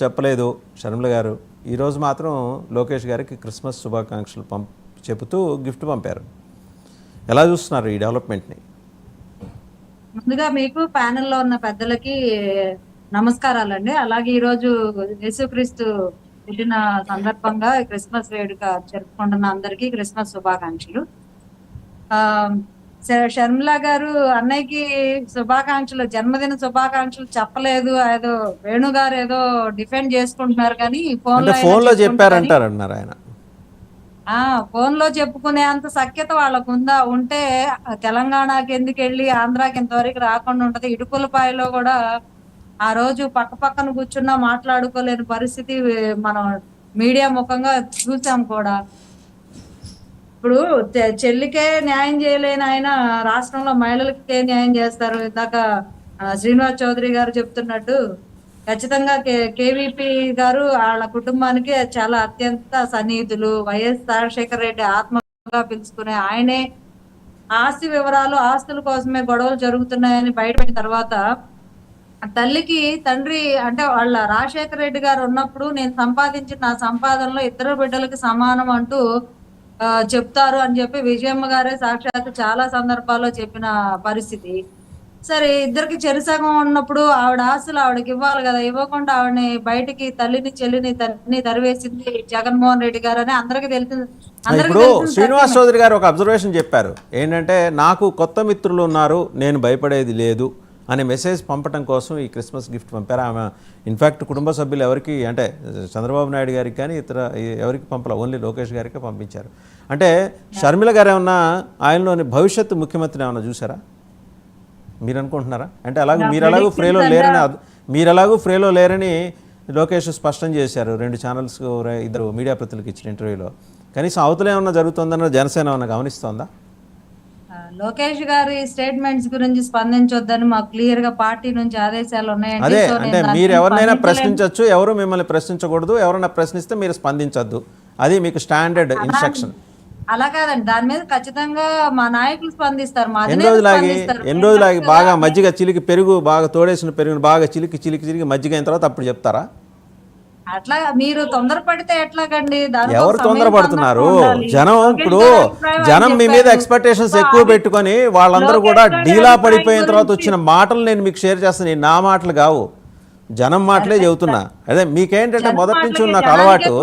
చెప్పలేదు షర్మిల గారు. ఈరోజు మాత్రం లోకేష్ గారికి క్రిస్మస్ శుభాకాంక్షలు చెబుతూ గిఫ్ట్ పంపారు. ఎలా చూస్తున్నారు ఈ డెవలప్మెంట్ని? ముందుగా మీకు ప్యానెల్లో ఉన్న పెద్దలకి నమస్కారాలండి. అలాగే ఈరోజు యేసుక్రీస్తు పుట్టిన సందర్భంగా క్రిస్మస్ వేడుక జరుపుకుంటున్న అందరికీ క్రిస్మస్ శుభాకాంక్షలు. షర్మిల గారు అన్నయ్యకి శుభాకాంక్షలు, జన్మదిన శుభాకాంక్షలు చెప్పలేదు. ఏదో వేణు గారు ఏదో డిఫెండ్ చేసుకుంటున్నారు కానీ ఫోన్లో చెప్పారంటారన్నారు ఆయన. ఫోన్ లో చెప్పుకునే అంత సఖ్యత వాళ్ళకు ఉంటే తెలంగాణకి ఎందుకు వెళ్ళి ఆంధ్రాకి ఇంతవరకు రాకుండా ఉంటది. ఇడుపులపాయలో కూడా ఆ రోజు పక్క పక్కన కూర్చున్నా మాట్లాడుకోలేని పరిస్థితి మనం మీడియా ముఖంగా చూసాం కూడా. ఇప్పుడు చెల్లికే న్యాయం చేయలేని ఆయన రాష్ట్రంలో మహిళలకే న్యాయం చేస్తారు. ఇందాక శ్రీనివాస్ చౌదరి గారు చెప్తున్నట్టు ఖచ్చితంగా కేవీపీ గారు వాళ్ళ కుటుంబానికి చాలా అత్యంత సన్నిహితులు. వైఎస్ రాజశేఖర రెడ్డి ఆత్మగా పిలుచుకునే ఆయనే ఆస్తి వివరాలు, ఆస్తుల కోసమే గొడవలు జరుగుతున్నాయని బయటపెట్టిన తర్వాత తల్లికి తండ్రి అంటే వాళ్ళ రాజశేఖర రెడ్డి గారు ఉన్నప్పుడు నేను సంపాదించిన నా సంపాదనలో ఇద్దరు బిడ్డలకి సమానం అంటూ చెప్తారు అని చెప్పి విజయమ్మ గారే సాక్షాత్ చాలా సందర్భాల్లో చెప్పిన పరిస్థితి. సరే, ఇద్దరికి చెరుసగం ఉన్నప్పుడు ఆవిడ ఆస్తులు ఆవిడకి ఇవ్వాలి కదా. ఇవ్వకుండా ఆవిడని బయటికి తల్లిని చెల్లిని తల్లిని తరివేసింది జగన్మోహన్ రెడ్డి గారు అని అందరికీ తెలిసింది. ఇప్పుడు శ్రీనివాస్ చౌదరి గారు ఒక అబ్జర్వేషన్ చెప్పారు ఏంటంటే, నాకు కొత్త మిత్రులు ఉన్నారు, నేను భయపడేది లేదు అనే మెసేజ్ పంపడం కోసం ఈ క్రిస్మస్ గిఫ్ట్ పంపారు. ఆమె ఇన్ఫ్యాక్ట్ కుటుంబ సభ్యులు ఎవరికి అంటే చంద్రబాబు నాయుడు గారికి కానీ ఇతర ఎవరికి పంపలే, ఓన్లీ లోకేష్ గారికే పంపించారు. అంటే షర్మిల గారు ఏమన్నా ఆయనలోని భవిష్యత్తు ముఖ్యమంత్రిని ఏమన్నా చూసారా మీరు అనుకుంటున్నారా? అంటే అలాగే మీరు ఎలాగూ ఫ్రేలో లేరని లోకేష్ స్పష్టం చేశారు 2 ఛానల్స్ 2 మీడియా ప్రతినిధులకు ఇచ్చిన ఇంటర్వ్యూలో. కనీసం అవతల ఏమన్నా జరుగుతుందన్న జనసేన ఏమన్నా గమనిస్తోందా? లోకేష్ గారి స్టేట్మెంట్స్ గురించి స్పందించొద్దని మాకు క్లియర్ గా పార్టీ నుంచి ఆదేశాలు ఉన్నాయండి. అదే అంటే మీరు ఎవరినైనా ప్రశ్నించవచ్చు, ఎవరు మిమ్మల్ని ప్రశ్నించకూడదు, ఎవరైనా ప్రశ్నిస్తే మీరు స్పందించద్దు, అది మీకు స్టాండర్డ్ ఇన్స్ట్రక్షన్. అలా కాదండి, దాని మీద ఖచ్చితంగా మా నాయకులు స్పందిస్తారు. ఎన్ని రోజులాగి బాగా మజ్జిగ చిలికి పెరుగు బాగా తోడేసిన పెరుగును బాగా చిలికి మజ్జిగ అయిన తర్వాత అప్పుడు చెప్తారా? అట్లా మీరు తొందరపడితే ఎట్లాగండి? ఎవరు తొందరపడుతున్నారు? జనం ఇప్పుడు జనం మీ మీద ఎక్స్పెక్టేషన్స్ ఎక్కువ పెట్టుకొని వాళ్ళందరూ కూడా డీలా పడిపోయిన తర్వాత వచ్చిన మాటలు నేను మీకు షేర్ చేస్తాను. నా మాటలు కావు, జనం మాటలే చెబుతున్నా. అదే మీకేంటంటే మొదటి నుంచి నాకు అలవాటు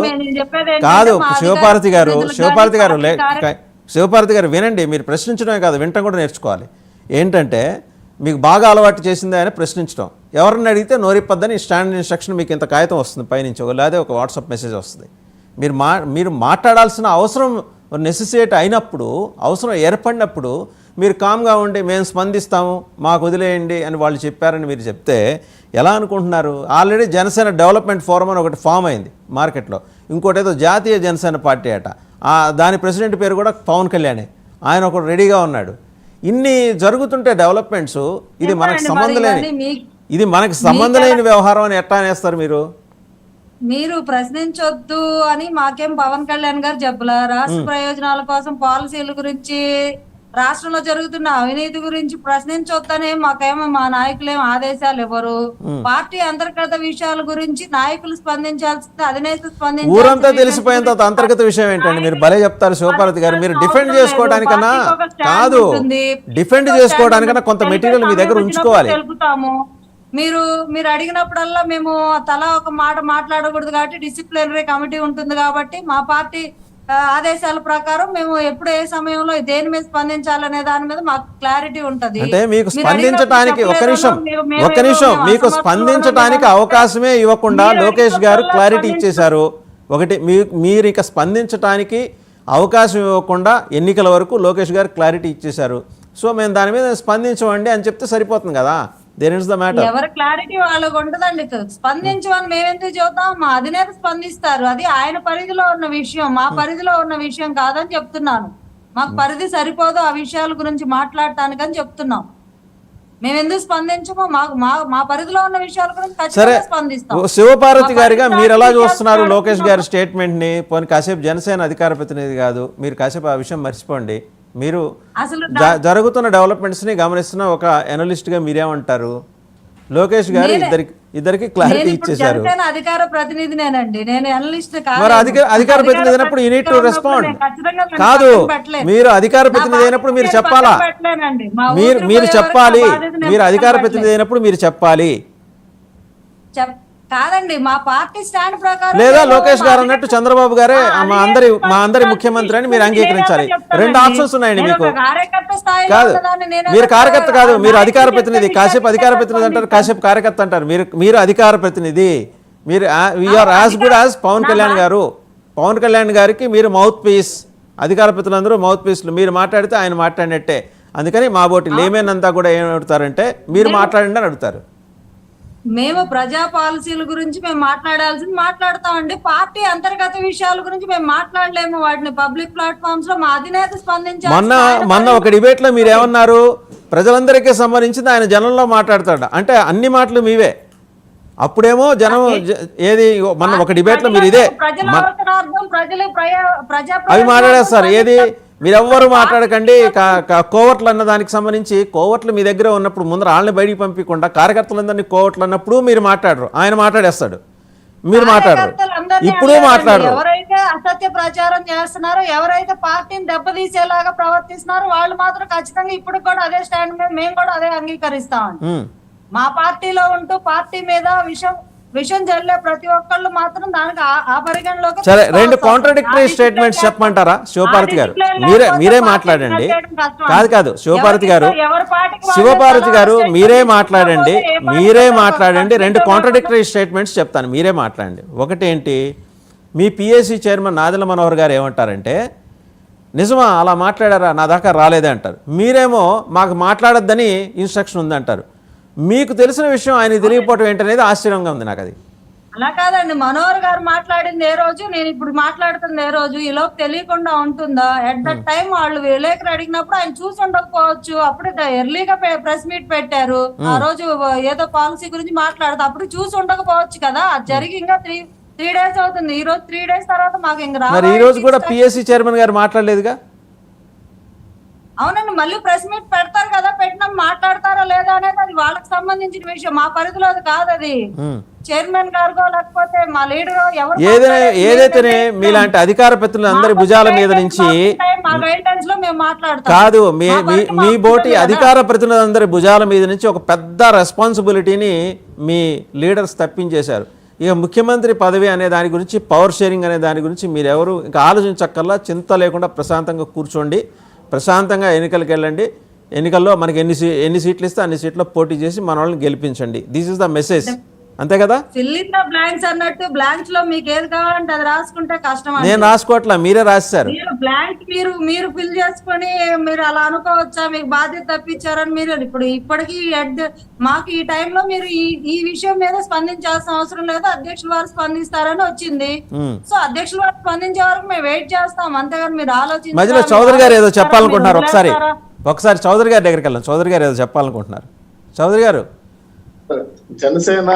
కాదు. శివపార్వతి గారు వినండి, మీరు ప్రశ్నించడమే కాదు వినటం కూడా నేర్చుకోవాలి. ఏంటంటే మీకు బాగా అలవాటు చేసిందే అని ప్రశ్నించడం, ఎవరిని అడిగితే నోరిప్పద్దని స్టాండర్డ్ ఇన్స్ట్రక్షన్ మీకు ఇంత కాగితం వస్తుంది పైనుంచి, లేదా ఒక వాట్సాప్ మెసేజ్ వస్తుంది. మీరు మాట్లాడాల్సిన అవసరం నెసెసిటీ అయినప్పుడు, అవసరం ఏర్పడినప్పుడు మీరు కామ్గా ఉండి మేము స్పందిస్తాము మాకు వదిలేయండి అని వాళ్ళు చెప్పారని మీరు చెప్తే ఎలా అనుకుంటున్నారు? ఆల్రెడీ జనసేన డెవలప్మెంట్ ఫోరం అని ఒకటి ఫామ్ అయింది మార్కెట్లో. ఇంకోటి ఏదో జాతీయ జనసేన పార్టీ అట, దాని ప్రెసిడెంట్ పేరు కూడా పవన్ కళ్యాణే, ఆయన ఒకటి రెడీగా ఉన్నాడు. ఇన్ని జరుగుతుంటే డెవలప్మెంట్స్, ఇది మనకు సంబంధం లేని వ్యవహారం అని ఎట్లా అనేస్తారు మీరు? మీరు ప్రశ్నించొద్దు అని మాకేం పవన్ కళ్యాణ్ గారు చెప్పలా. రాష్ట్ర ప్రయోజనాల కోసం పాలసీల గురించి, రాష్ట్రంలో జరుగుతున్న అవినీతి గురించి ప్రశ్నించొద్దనే మాకేమో మా నాయకులేం ఆదేశాలు ఇవ్వరు. పార్టీ అంతర్గత విషయాల గురించి నాయకులు స్పందించాల్సింది అధినేత స్పందించాల్సింది. ఊరంతా తెలిసిపోయిన తర్వాత అంతర్గత విషయం ఏంటండి? మీరు భలే చెప్తారు శివపార్వతి గారు. మీరు డిఫెండ్ చేసుకోవడానికన్నా కాదు, డిఫెండ్ చేసుకోవడానికన్నా కొంత మెటీరియల్ మీ దగ్గర ఉంచుకోవాలి. మీరు అడిగినప్పుడల్లా మేము తలా ఒక మాట మాట్లాడకూడదు కాబట్టి డిసిప్లినరీ కమిటీ ఉంటుంది కాబట్టి మా పార్టీ ఆదేశాల ప్రకారం మేము ఎప్పుడు ఏ సమయంలో దేని మీద స్పందించాలనే దాని మీద మాకు క్లారిటీ ఉంటది. అంటే మీకు స్పందించడానికి ఒక్క నిమిషం మీకు స్పందించడానికి అవకాశమే ఇవ్వకుండా లోకేష్ గారు క్లారిటీ ఇచ్చేశారు. ఒకటి మీరు ఇక స్పందించడానికి అవకాశం ఇవ్వకుండా ఎన్నికల వరకు లోకేష్ గారు క్లారిటీ ఇచ్చేశారు. సో మేము దాని మీద స్పందించమండి అని చెప్తే సరిపోతుంది కదా. ఎవరి క్లారిటీ వాళ్ళకు ఉంటదండి. స్పందించమని మేమెందుకు చెబుతాం? మా అధినేత స్పందిస్తారు, అది ఆయన పరిధిలో ఉన్న విషయం, మా పరిధిలో ఉన్న విషయం కాదని చెప్తున్నాను. మాకు పరిధి సరిపోదు ఆ విషయాల గురించి మాట్లాడటానికని చెప్తున్నాం. మేము ఎందుకు స్పందించమో మా పరిధిలో ఉన్న విషయాల గురించి ఖచ్చితంగా స్పందిస్తాం. శివపార్వతి గారిగా మీరు ఎలా చూస్తున్నారు లోకేష్ గారి స్టేట్మెంట్ ని? పోనీ కాసేపు జనసేన అధికార ప్రతినిధి కాదు, మీరు కాసేపు ఆ విషయం మర్చిపోండి. మీరు జరుగుతున్న డెవలప్మెంట్స్ని గమనిస్తున్న ఒక ఎనలిస్ట్గా మీరేమంటారు? లోకేష్ గారు ఇద్దరికి క్లారిటీ నేను ఇప్పుడు ఇచ్చేశారు. జనసేన అధికార ప్రతినిధినేనండి, నేను అనలిస్ట్ మరి అధికార ప్రతినిధి అయినప్పుడు యూ నీడ్ టు రెస్పాండ్. కాదు, మీరు అధికార ప్రతినిధి అయినప్పుడు మీరు చెప్పాలా, మీరు చెప్పాలి. మీరు అధికార ప్రతినిధి అయినప్పుడు మీరు చెప్పాలి. కాదండి, మా పార్టీ స్టాండ్ ప్రకారం లేదా లోకేష్ గారు అన్నట్టు చంద్రబాబు గారే మా అందరి ముఖ్యమంత్రి అని మీరు అంగీకరించాలి. రెండు ఆప్షన్స్ ఉన్నాయండి మీకు. కాదు, మీరు కార్యకర్త కాదు, మీరు అధికార ప్రతినిధి. కాసేపు అధికార ప్రతినిధి అంటారు, కాసేపు కార్యకర్త అంటారు. మీరు అధికార ప్రతినిధి. మీరు we are as good as Pawan Kalyan గారు. పవన్ కళ్యాణ్ గారికి మీరు మౌత్ పీస్. అధికార ప్రతినిధులందరూ మౌత్ పీస్లు. మీరు మాట్లాడితే ఆయన మాట్లాడినట్టే. అందుకని మా బోటి లేమేనంతా కూడా ఏమడుతారంటే మీరు మాట్లాడండి అని అడుగుతారు. మేము ప్రజా పాలసీల గురించి మేము మాట్లాడాల్సింది మాట్లాడతామండి. పార్టీ అంతర్గత విషయాల గురించి మేము మాట్లాడలేము. వాటిని పబ్లిక్ ప్లాట్ఫామ్స్ లో మా అధినేత స్పందించారు. మొన్న ఒక డిబేట్ లో మీరు ఏమన్నారు, ప్రజలందరికీ సంబంధించింది ఆయన జనంలో మాట్లాడతాడు అంటే అన్ని మాటలు మీవే. అప్పుడేమో జనం ఏది మొన్న ఒక డిబేట్ లో మీరు ఇదే అవి మాట్లాడేస్తారు. ఏది మీరెవ్వరు మాట్లాడకండి. కోవట్లు అన్న దానికి సంబంధించి కోవట్లు మీ దగ్గర ఉన్నప్పుడు ముందర వాళ్ళని బయటికి పంపించకుండా కార్యకర్తలందరినీ కోవట్లు అన్నప్పుడు మీరు మాట్లాడరు, ఆయన మాట్లాడేస్తాడు. మీరు మాట్లాడరు, ఇప్పుడు మాట్లాడరు. ఎవరైతే అసత్య ప్రచారం చేస్తున్నారో, ఎవరైతే పార్టీని దెబ్బతీసేలాగా ప్రవర్తిస్తున్నారో వాళ్ళు మాత్రం ఖచ్చితంగా ఇప్పుడు కూడా అదే స్టాండ్ మీద మేము కూడా అదే అంగీకరిస్తామండి. మా పార్టీలో ఉంటూ పార్టీ మీద విషయం జల్లే ప్రతి ఒక్కళ్ళు మాత్రం దానికి ఆ పరిగణలోకి. సరే, రెండు కాంట్రాడిక్టరీ స్టేట్మెంట్స్ చెప్పమంటారా శివపార్వతి గారు? మీరే మాట్లాడండి. కాదు శివపార్వతి గారు మీరే మాట్లాడండి. రెండు కాంట్రాడిక్టరీ స్టేట్మెంట్స్ చెప్తాను, మీరే మాట్లాడండి. ఒకటేంటి, మీ పిఎస్సి చైర్మన్ నాదెళ్ల మనోహర్ గారు ఏమంటారంటే, నిజమా అలా మాట్లాడారా, నా దాకా రాలేదే అంటారు. మీరేమో మాకు మాట్లాడొద్దని ఇన్స్ట్రక్షన్ ఉందంటారు. మీకు తెలిసిన విషయం ఆయన తెలియకపోవటం ఏంటనేది ఆశ్చర్యంగా ఉంది నాకు. అది అలా కాదండి, మనోహర్ గారు మాట్లాడింది ఏ రోజు, నేను ఇప్పుడు మాట్లాడుతుంది ఏ రోజు, ఈ లోపు తెలియకుండా ఉంటుందా? ఎట్ దట్ టైం వాళ్ళు విలేకరు అడిగినప్పుడు ఆయన చూసి ఉండకపోవచ్చు. అప్పుడే ఎర్లీగా ప్రెస్ మీట్ పెట్టారు. ఆ రోజు ఏదో పాలసీ గురించి మాట్లాడుతూ అప్పుడు చూసి ఉండకపోవచ్చు కదా. అది జరిగి ఇంకా త్రీ డేస్ అవుతుంది. ఈ రోజు 3 days తర్వాత మాకు ఇంకా ఈ రోజు కూడా పిఎస్సి చైర్మన్ గారు మాట్లాడలేదుగా. అవునండి, మళ్ళీ ప్రెస్ మీట్ పెడతారు కదా, పెట్టినా మాట్లాడతారా లేదా అనేది అది వాళ్ళకి సంబంధించిన విషయం, మా పరిధిలో అది కాదు. అది చైర్మన్ గారు లేకపోతే మా లీడర్ ఏదైతేనే మీలాంటి అధికార ప్రతినిధులు అందరి భుజాల మీద నుంచి కాదు, మీ బోటి అధికార ప్రతినిధులందరి భుజాల మీద నుంచి ఒక పెద్ద రెస్పాన్సిబిలిటీని మీ లీడర్స్ తప్పించేశారు. ఇక ముఖ్యమంత్రి పదవి అనే దాని గురించి, పవర్ షేరింగ్ అనే దాని గురించి మీరెవరు ఇంకా ఆలోచించక్కర్లా. చింత లేకుండా ప్రశాంతంగా కూర్చోండి, ప్రశాంతంగా ఎన్నికలకు వెళ్ళండి. ఎన్నికల్లో మనకి ఎన్ని సీట్లు ఇస్తే అన్ని సీట్లో పోటీ చేసి మన వాళ్ళని గెలిపించండి. దిస్ ఇస్ ద మెసేజ్, అంతే కదా. ఫిల్ ఇన్ ద బ్లాంక్స్ అన్నట్టు బ్లాంక్స్ లో మీకు ఏది కావాలంటే అది రాసుకుంటే కష్టం. నేను రాసుకోవట్లా, మీరే రాశారు. బ్లాంక్ మీరు ఫిల్ చేసుకొని మీరు అలా అనుకోవచ్చా, మీకు బాధ్యత తప్పించారని మీరు ఇప్పటికీ మాకు ఈ టైంలో మీరు ఈ విషయం మీద స్పందించాల్సిన అవసరం లేదు, అధ్యక్షుల వారు స్పందిస్తారని వచ్చింది. సో అధ్యక్షుల వారు స్పందించే వరకు మేము వెయిట్ చేస్తాం, అంతేగాని మీరు ఆలోచించారు. మధ్యలో చౌదరి గారు ఏదో చెప్పాలనుకుంటున్నారు, ఒకసారి చౌదరి గారి దగ్గరికి వెళ్ళాం. చౌదరి గారు ఏదో చెప్పాలనుకుంటున్నారు. చౌదరి గారు, జనసేన